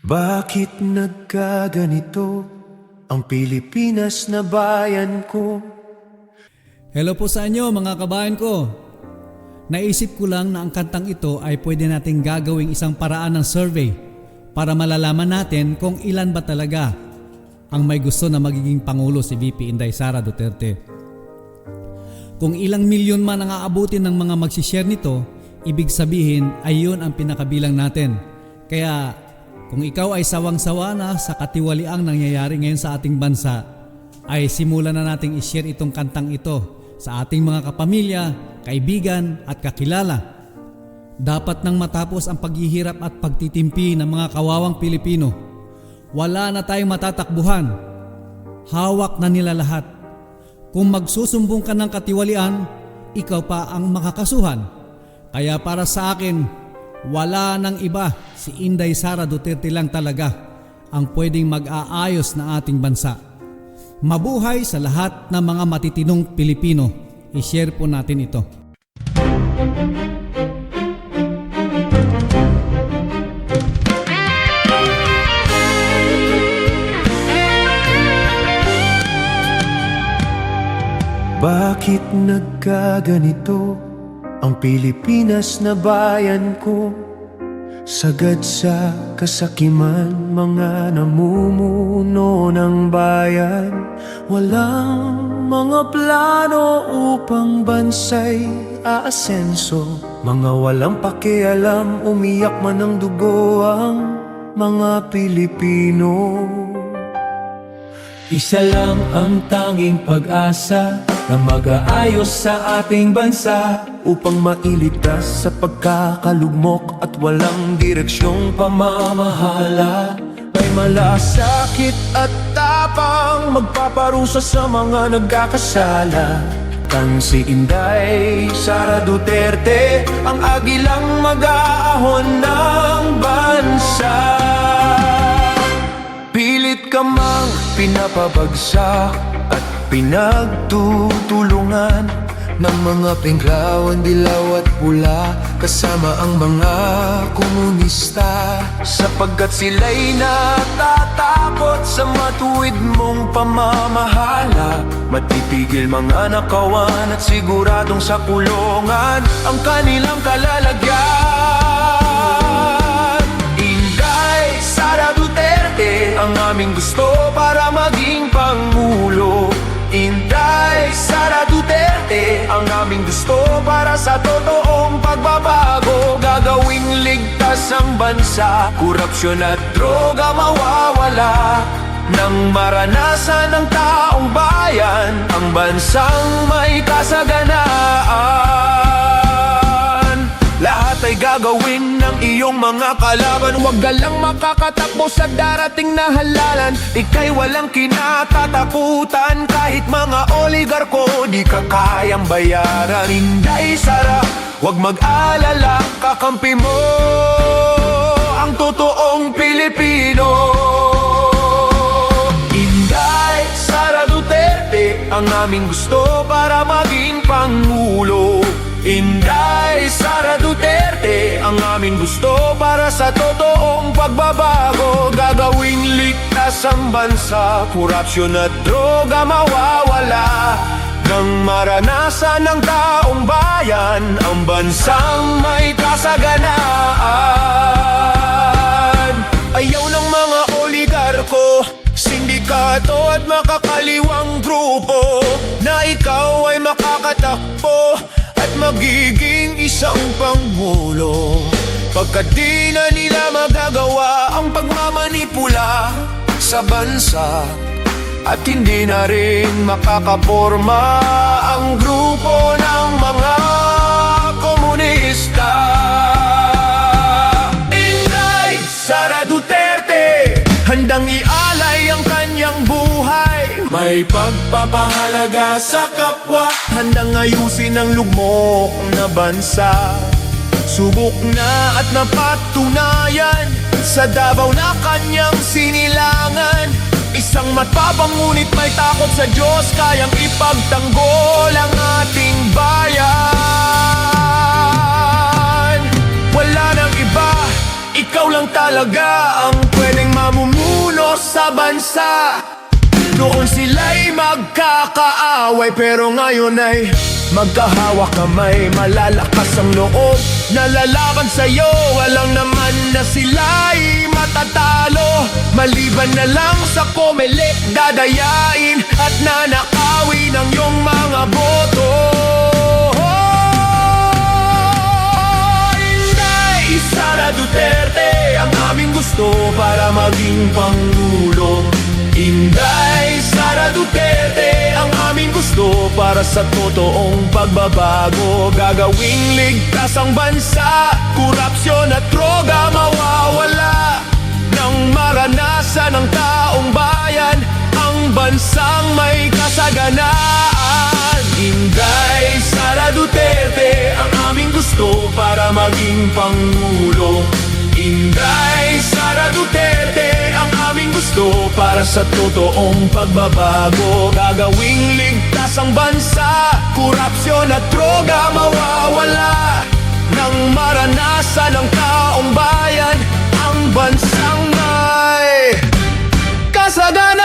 Bakit nagkaganito ang Pilipinas na bayan ko? Hello po sa inyo mga kabayan ko. Naisip ko lang na ang kantang ito ay pwede nating gagawing isang paraan ng survey para malalaman natin kung ilan ba talaga ang may gusto na magiging Pangulo si VP Inday Sara Duterte. Kung ilang milyon man ang aabutin ng mga magsishare nito, ibig sabihin ay yun ang pinakabilang natin. Kaya kung ikaw ay sawang-sawa na sa katiwaliang nangyayari ngayon sa ating bansa, ay simulan na nating i-share itong kantang ito sa ating mga kapamilya, kaibigan at kakilala. Dapat nang matapos ang paghihirap at pagtitimpi ng mga kawawang Pilipino, wala na tayong matatakbuhan. Hawak na nila lahat. Kung magsusumbong ka ng katiwalian, ikaw pa ang makakasuhan. Kaya para sa akin, wala nang iba, si Inday Sara Duterte lang talaga ang pwedeng mag-aayos na ating bansa. Mabuhay sa lahat ng mga matitinong Pilipino. I-share po natin ito. Bakit nagkaganito ang Pilipinas na bayan ko? Sagad sa kasakiman, mga namumuno ng bayan. Walang mga plano upang bansay aasenso. Mga walang pakialam, umiyak man ng dugo ang mga Pilipino. Isa lang ang tanging pag-asa na mag-aayos sa ating bansa upang mailigtas sa pagkakalugmok at walang direksyong pamamahala. May malasakit at tapang magpaparusa sa mga nagkakasala. Kang si Inday Sara Duterte, ang agilang mag-aahon ng bansa. Pilit ka mang pinapabagsak at pinagtutulungan ng mga pinglawan, dilaw at pula, kasama ang mga komunista. Sapagkat sila'y natatakot sa matuwid mong pamamahala. Matipigil mga nakawan at siguradong sa kulungan ang kanilang kalalagyan. Inday Sara Duterte, ang aming gusto para maging Pangulo. Inday Sara Duterte, ang aming gusto para sa totoong pagbabago. Gagawing ligtas ang bansa, korupsyon at droga mawawala. Nang maranasan ng taong bayan ang bansang may kasaganaan. Lahat ay gagawin ng iyong mga kalaban. Huwag ka lang makakatakbo sa darating na halalan. Ika'y walang kinatatakutan. Kahit mga oligarko di ka kayang bayaran. Inday Sara, huwag mag-alala, kakampi mo ang totoong Pilipino. Inday Sara Duterte, ang aming gusto para maging Pangulo. Inday Sara Duterte, ang aming gusto para sa totoong pagbabago. Gagawing ligtas ang bansa, korupsyon at droga mawawala. Nang maranasan ng taong bayan ang bansang may kasaganaan. Ayaw ng mga oligarko, sindikato at makakaliwang grupo na ikaw ay makakatakbo at magiging isang Pangulo. Pagkat di na nila magagawa ang pagmamanipula sa bansa, at hindi na rin makakaporma ang grupo ng mga komunista. Inday Sara Duterte, handang ialay ang kanyang buhay. May pagpapahalaga sa kapwa, handang ayusin ang lugmok na bansa. Subok na at napatunayan sa Davao na kanyang sinilangan. Isang matapang ngunit may takot sa Diyos, kayang ipagtanggol ang ating bayan. Wala nang iba, ikaw lang talaga ang pwede sa bansa. Noon sila'y magkakaaway, pero ngayon ay magkahawak kamay. Malalakas ang loob na lalaban sa'yo. Walang naman na sila'y matatalo, maliban na lang sa Comelec dadayain at nanakawin ang iyong mga boto. Inday Sara Duterte ang aming gusto para maging Pangulo. Inday Sara Duterte ang aming gusto para sa totoong pagbabago. Gagawing ligtas ang bansa, korupsyon at droga mawawala. Nang maranasan ng taong bayan ang bansang may kasaganaan. Inday Sara Duterte ang aming gusto para maging Pangulo. Inday Sara Duterte ang aming gusto para sa totoong pagbabago. Gagawing ligtas ang bansa, korupsyon at droga mawawala. Nang maranasan ng taong bayan ang bansang may kasaganan.